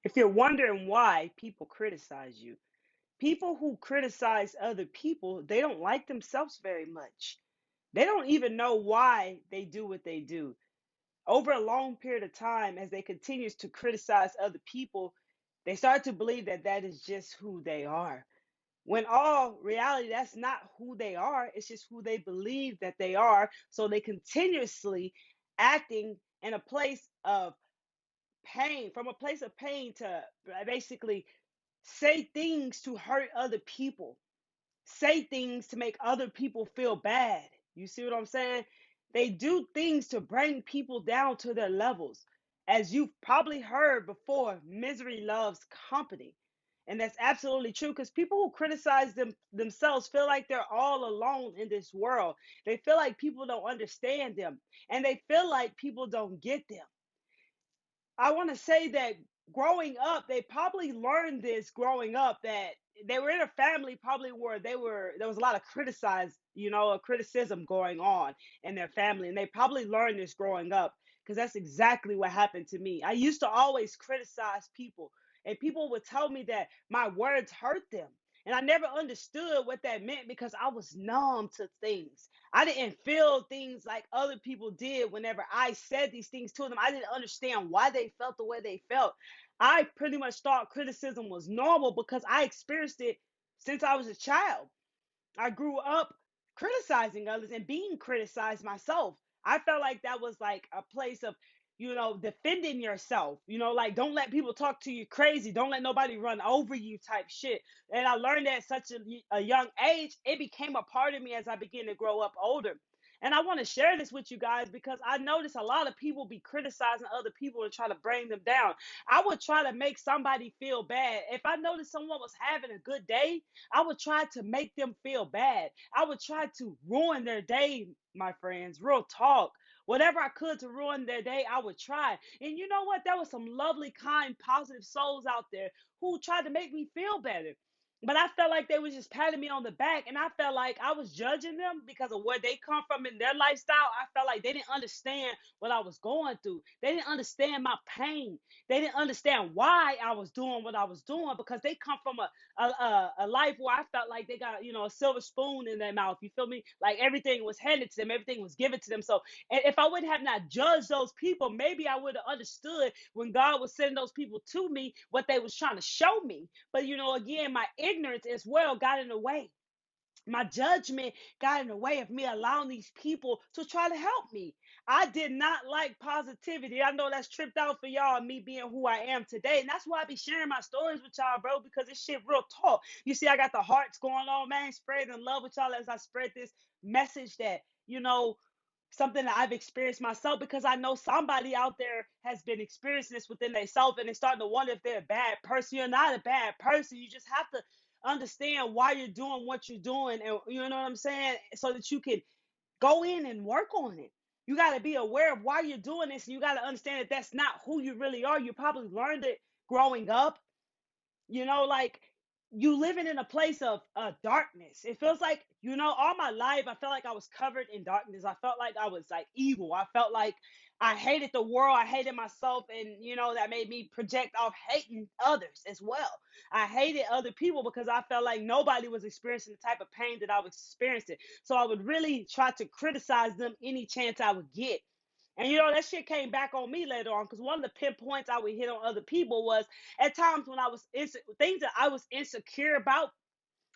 If you're wondering why people criticize you, people who criticize other people, they don't like themselves very much. They don't even know why they do what they do. Over a long period of time, as they continues to criticize other people, they start to believe that that is just who they are. When all reality, that's not who they are. It's just who they believe that they are. So they continuously acting in a place of pain, from a place of pain to basically say things to hurt other people, say things to make other people feel bad. You see what I'm saying? They do things to bring people down to their levels. As you've probably heard before, misery loves company. And that's absolutely true because people who criticize themselves feel like they're all alone in this world. They feel like people don't understand them and they feel like people don't get them. I want to say that growing up, they probably learned this growing up that they were in a family probably where there was a lot of criticism going on in their family, and they probably learned this growing up because that's exactly what happened to me. I used to always criticize people, and people would tell me that my words hurt them. And I never understood what that meant because I was numb to things. I didn't feel things like other people did whenever I said these things to them. I didn't understand why they felt the way they felt. I pretty much thought criticism was normal because I experienced it since I was a child. I grew up criticizing others and being criticized myself. I felt like that was like a place of, defending yourself, like don't let people talk to you crazy. Don't let nobody run over you type shit. And I learned that at such a young age. It became a part of me as I began to grow up older. And I want to share this with you guys because I notice a lot of people be criticizing other people and try to bring them down. I would try to make somebody feel bad. If I noticed someone was having a good day, I would try to make them feel bad. I would try to ruin their day, my friends. Real talk. Whatever I could to ruin their day, I would try. And you know what? There was some lovely, kind, positive souls out there who tried to make me feel better. But I felt like they was just patting me on the back, and I felt like I was judging them because of where they come from in their lifestyle. I felt like they didn't understand what I was going through. They didn't understand my pain. They didn't understand why I was doing what I was doing because they come from a life where I felt like they got a silver spoon in their mouth. You feel me? Like everything was handed to them, everything was given to them. So, and if I wouldn't have not judged those people, maybe I would have understood when God was sending those people to me what they was trying to show me. But again, my ignorance as well got in the way. My judgment got in the way of me allowing these people to try to help me. I did not like positivity. I know that's tripped out for y'all, me being who I am today. And that's why I be sharing my stories with y'all, bro, because this shit real talk. You see, I got the hearts going on, man, spreading love with y'all as I spread this message that, something that I've experienced myself because I know somebody out there has been experiencing this within themselves and they're starting to wonder if they're a bad person. You're not a bad person. You just have to understand why you're doing what you're doing, and you know what I'm saying, so that you can go in and work on it. You got to be aware of why you're doing this, and you got to understand that that's not who you really are. You probably learned it growing up, like you living in a place of darkness. It feels like, all my life I felt like I was covered in darkness. I felt like I was like evil. I felt like I hated the world. I hated myself, and that made me project off hating others as well. I hated other people because I felt like nobody was experiencing the type of pain that I was experiencing. So I would really try to criticize them any chance I would get. And that shit came back on me later on because one of the pinpoints I would hit on other people was at times when I was things that I was insecure about,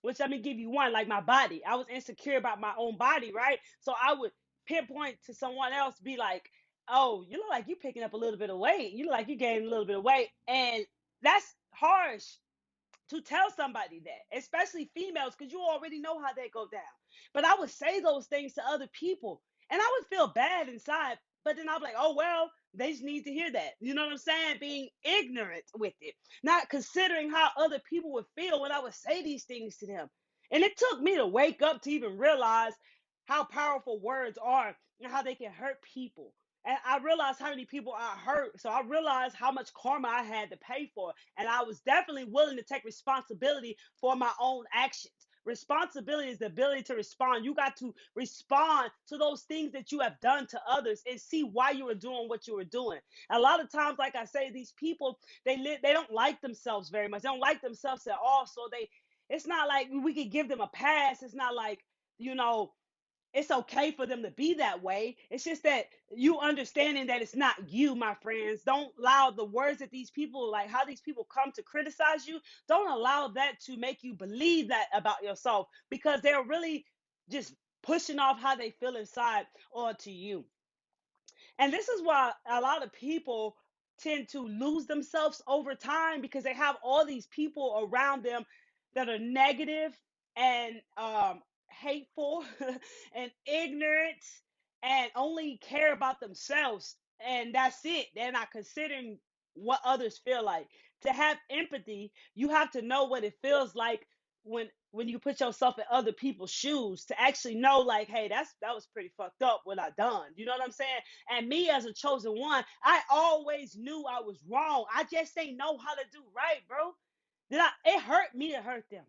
which let me give you one, like my body. I was insecure about my own body, right? So I would pinpoint to someone else, be like, oh, you look like you picking up a little bit of weight. You look like you gained a little bit of weight. And that's harsh to tell somebody that, especially females, because you already know how they go down. But I would say those things to other people, and I would feel bad inside. But then I'm like, oh well, they just need to hear that. You know what I'm saying? Being ignorant with it, not considering how other people would feel when I would say these things to them. And it took me to wake up to even realize how powerful words are and how they can hurt people. And I realized how many people I hurt. So I realized how much karma I had to pay for. And I was definitely willing to take responsibility for my own actions. Responsibility is the ability to respond. You got to respond to those things that you have done to others and see why you were doing what you were doing. A lot of times, like I say, these people, they don't like themselves very much. They don't like themselves at all. So it's not like we could give them a pass. It's not like, you know, it's okay for them to be that way. It's just that you understanding that it's not you, my friends. Don't allow the words that these people, like how these people come to criticize you, don't allow that to make you believe that about yourself, because they're really just pushing off how they feel inside onto you. And this is why a lot of people tend to lose themselves over time, because they have all these people around them that are negative and hateful and ignorant and only care about themselves. And that's it. They're not considering what others feel like. To have empathy, you have to know what it feels like when you put yourself in other people's shoes, to actually know, like, hey, that was pretty fucked up what I done. You know what I'm saying? And me as a chosen one, I always knew I was wrong. I just ain't know how to do right, bro. It hurt me to hurt them.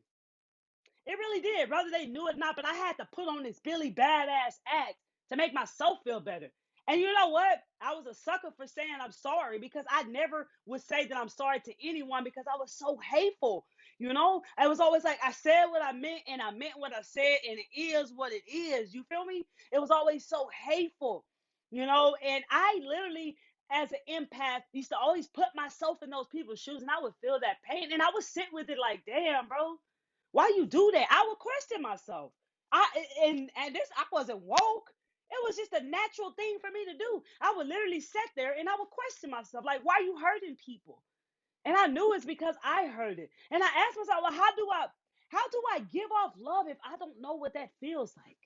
It really did, whether they knew it or not. But I had to put on this Billy badass act to make myself feel better. And you know what? I was a sucker for saying I'm sorry, because I never would say that I'm sorry to anyone, because I was so hateful. You know, I was always like, I said what I meant and I meant what I said, and it is what it is. You feel me? It was always so hateful, you know, and I literally, as an empath, used to always put myself in those people's shoes, and I would feel that pain and I would sit with it like, damn, bro, why you do that? I would question myself. I and this, I wasn't woke. It was just a natural thing for me to do. I would literally sit there and I would question myself, like, why are you hurting people? And I knew it's because I heard it. And I asked myself, well, how do I give off love if I don't know what that feels like?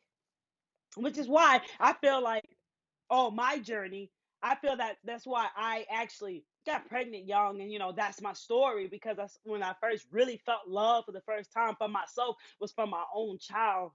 Which is why I feel like, oh, my journey, I feel that that's why I actually got pregnant young. And that's my story, because that's when I first really felt love for the first time for myself, was from my own child.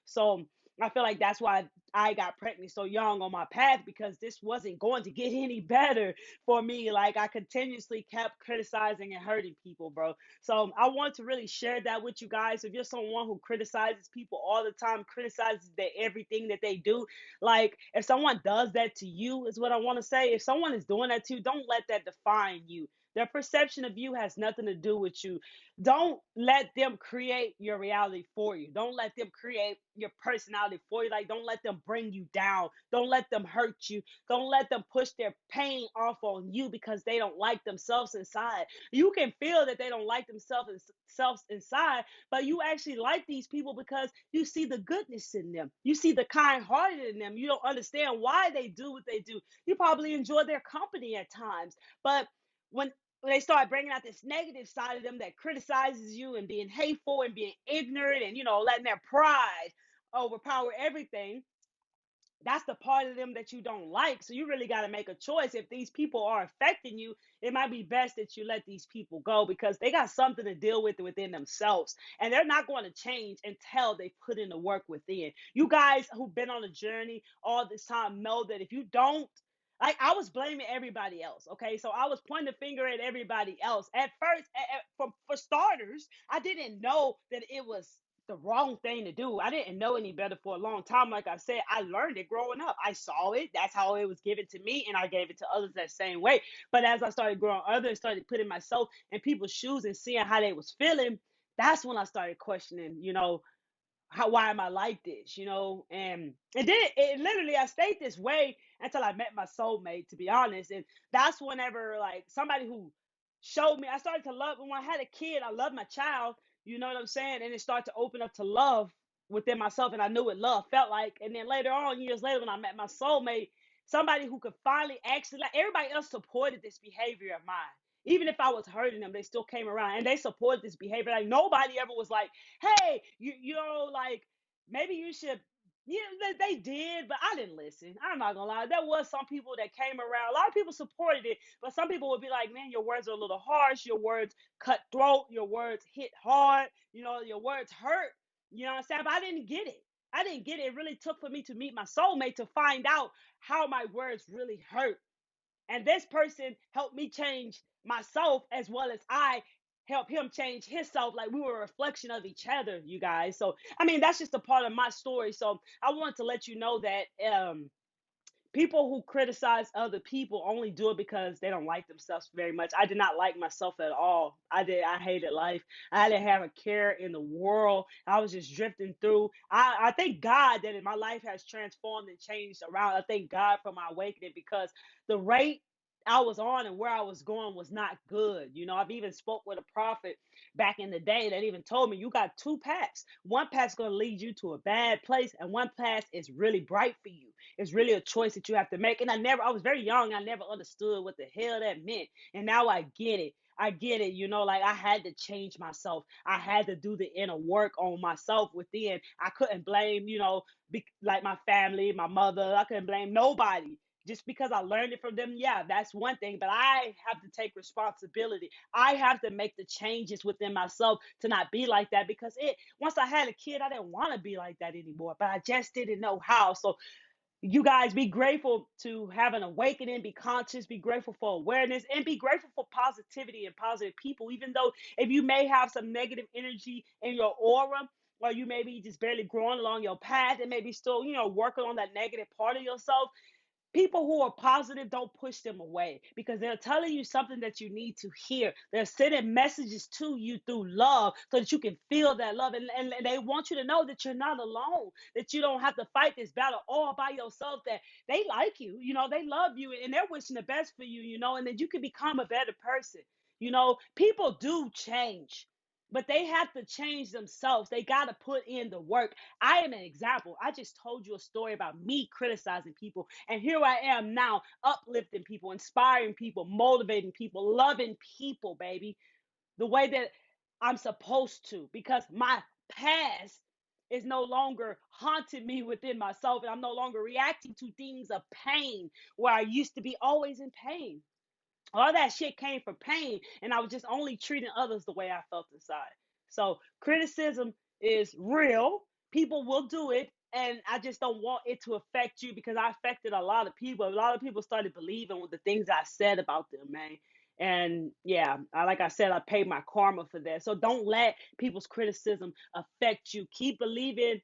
So I feel like that's why I got pregnant so young on my path, because this wasn't going to get any better for me. Like, I continuously kept criticizing and hurting people, bro. So I want to really share that with you guys. If you're someone who criticizes people all the time, criticizes their everything that they do, like, if someone does that to you, is what I want to say. If someone is doing that to you, don't let that define you. Their perception of you has nothing to do with you. Don't let them create your reality for you. Don't let them create your personality for you. Like, don't let them bring you down. Don't let them hurt you. Don't let them push their pain off on you because they don't like themselves inside. You can feel that they don't like themselves inside, but you actually like these people because you see the goodness in them. You see the kind hearted in them. You don't understand why they do what they do. You probably enjoy their company at times. But when they start bringing out this negative side of them that criticizes you and being hateful and being ignorant and, letting their pride overpower everything, that's the part of them that you don't like. So you really got to make a choice. If these people are affecting you, it might be best that you let these people go, because they got something to deal with within themselves. And they're not going to change until they put in the work within. You guys who've been on a journey all this time know that if you don't, like, I was blaming everybody else. Okay. So I was pointing the finger at everybody else. At first, for starters, I didn't know that it was the wrong thing to do. I didn't know any better for a long time. Like I said, I learned it growing up. I saw it. That's how it was given to me, and I gave it to others that same way. But as I started growing older and started putting myself in people's shoes and seeing how they was feeling, that's when I started questioning, why am I like this, and then it literally, I stayed this way until I met my soulmate, to be honest. And that's whenever, like, somebody who showed me, I started to love. When I had a kid, I loved my child, you know what I'm saying? And it started to open up to love within myself, and I knew what love felt like. And then later on, years later, when I met my soulmate, somebody who could finally actually, like, everybody else supported this behavior of mine. Even if I was hurting them, they still came around and they supported this behavior. Like, nobody ever was like, hey, like, maybe you should. Yeah, they did, but I didn't listen. I'm not gonna lie. There was some people that came around. A lot of people supported it, but some people would be like, "Man, your words are a little harsh. Your words cut throat. Your words hit hard. Your words hurt." You know what I'm saying? But I didn't get it. I didn't get it. It really took for me to meet my soulmate to find out how my words really hurt. And this person helped me change myself as well as I help him change himself. Like we were a reflection of each other, you guys. So I mean, that's just a part of my story. So I wanted to let you know that people who criticize other people only do it because they don't like themselves very much. I did not like myself at all. I hated life. I didn't have a care in the world. I was just drifting through. I thank God that my life has transformed and changed around. I thank God for my awakening, because the rate I was on and where I was going was not good. I've even spoke with a prophet back in the day that even told me, you got two paths. One path's going to lead you to a bad place, and one path is really bright for you. It's really a choice that you have to make. And I was very young. I never understood what the hell that meant. And now I get it. I get it. Like I had to change myself. I had to do the inner work on myself within. I couldn't blame, like my family, my mother. I couldn't blame nobody. Just because I learned it from them, yeah, that's one thing. But I have to take responsibility. I have to make the changes within myself to not be like that, because once I had a kid, I didn't want to be like that anymore. But I just didn't know how. So you guys, be grateful to have an awakening, be conscious, be grateful for awareness, and be grateful for positivity and positive people. Even though if you may have some negative energy in your aura, or you may be just barely growing along your path and maybe still, working on that negative part of yourself, people who are positive, don't push them away, because they're telling you something that you need to hear. They're sending messages to you through love so that you can feel that love. And they want you to know that you're not alone, that you don't have to fight this battle all by yourself, that they like you, they love you, and they're wishing the best for you, and that you can become a better person. People do change, but they have to change themselves. They got to put in the work. I am an example. I just told you a story about me criticizing people. And here I am now, uplifting people, inspiring people, motivating people, loving people, baby, the way that I'm supposed to, because my past is no longer haunting me within myself. And I'm no longer reacting to things of pain where I used to be always in pain. All that shit came from pain, and I was just only treating others the way I felt inside. So criticism is real. People will do it, and I just don't want it to affect you, because I affected a lot of people. A lot of people started believing with the things I said about them, man. And yeah, like I said, I paid my karma for that. So don't let people's criticism affect you. Keep believing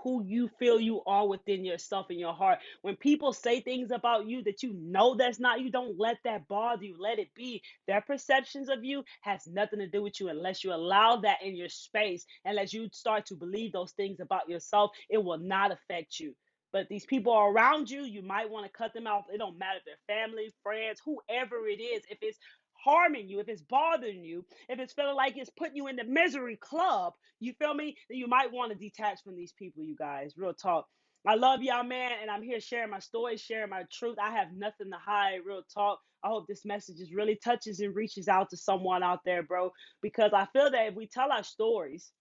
who you feel you are within yourself and your heart. When people say things about you that you know that's not you, don't let that bother you. Let it be. Their perceptions of you has nothing to do with you, unless you allow that in your space. Unless you start to believe those things about yourself, it will not affect you. But these people are around you, you might want to cut them out. It don't matter if they're family, friends, whoever it is. If it's harming you, if it's bothering you, if it's feeling like it's putting you in the misery club, you feel me? Then you might want to detach from these people, you guys. Real talk. I love y'all, man, and I'm here sharing my story, sharing my truth. I have nothing to hide. Real talk. I hope this message is really touches and reaches out to someone out there, bro, because I feel that if we tell our stories,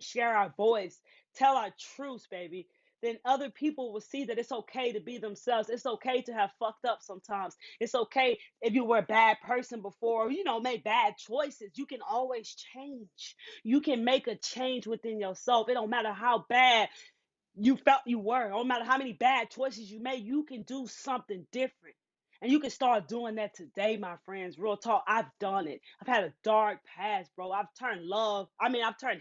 share our voice, tell our truths, baby, then other people will see that it's okay to be themselves. It's okay to have fucked up sometimes. It's okay if you were a bad person before, or, made bad choices. You can always change. You can make a change within yourself. It don't matter how bad you felt you were. No matter how many bad choices you made, you can do something different. And you can start doing that today, my friends. Real talk. I've done it. I've had a dark past, bro. I've turned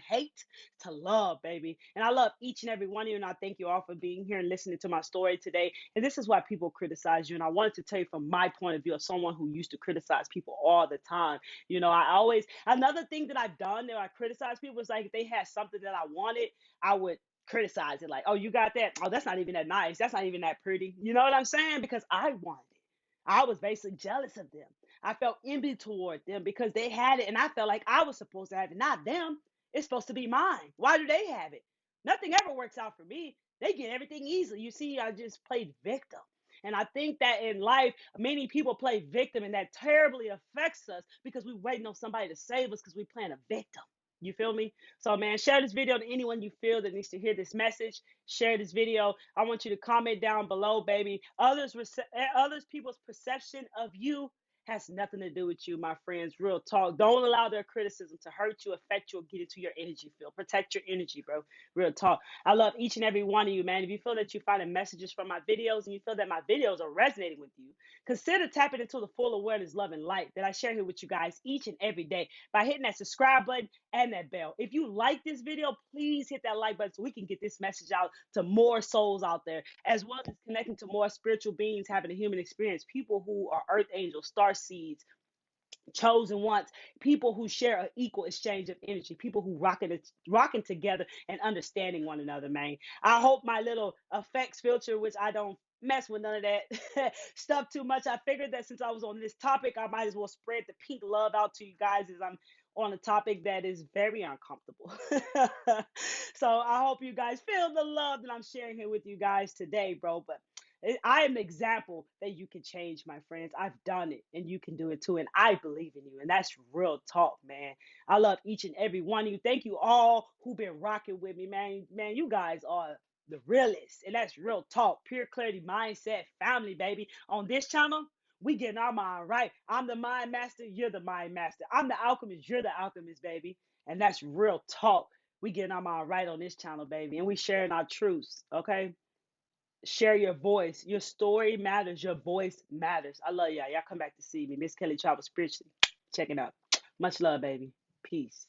hate to love, baby. And I love each and every one of you. And I thank you all for being here and listening to my story today. And this is why people criticize you. And I wanted to tell you from my point of view of someone who used to criticize people all the time. Another thing that I've done that I criticize people is like, if they had something that I wanted, I would criticize it, like, oh, you got that? Oh, that's not even that nice. That's not even that pretty. You know what I'm saying? Because I wanted it. I was basically jealous of them. I felt envy toward them because they had it, and I felt like I was supposed to have it, not them. It's supposed to be mine. Why do they have it? Nothing ever works out for me. They get everything easily. You see, I just played victim. And I think that in life, many people play victim, and that terribly affects us because we're waiting on somebody to save us because we're playing a victim. You feel me? So, man, share this video to anyone you feel that needs to hear this message. Share this video. I want you to comment down below, baby. Others people's perception of you Has nothing to do with you, my friends. Real talk. Don't allow their criticism to hurt you, affect you, or get into your energy field. Protect your energy, bro. Real talk. I love each and every one of you, man. If you feel that you're finding messages from my videos and you feel that my videos are resonating with you, consider tapping into the full awareness, love, and light that I share here with you guys each and every day by hitting that subscribe button and that bell. If you like this video, please hit that like button so we can get this message out to more souls out there, as well as connecting to more spiritual beings having a human experience, people who are earth angels, star seeds, chosen ones, people who share an equal exchange of energy, people who rocking together and understanding one another, man. I hope my little effects filter, which I don't mess with none of that stuff too much. I figured that since I was on this topic, I might as well spread the pink love out to you guys as I'm on a topic that is very uncomfortable. So I hope you guys feel the love that I'm sharing here with you guys today, bro. But I am an example that you can change, my friends. I've done it and you can do it too. And I believe in you. And that's real talk, man. I love each and every one of you. Thank you all who've been rocking with me, man. Man, you guys are the realest. And that's real talk. Pure clarity mindset family, baby. On this channel, we getting our mind right. I'm the mind master. You're the mind master. I'm the alchemist. You're the alchemist, baby. And that's real talk. We getting our mind right on this channel, baby. And we sharing our truths, okay? Share your voice. Your story matters. Your voice matters. I love y'all. Y'all come back to see me. Miss Kelly Travel Spiritually. Check it out. Much love, baby. Peace.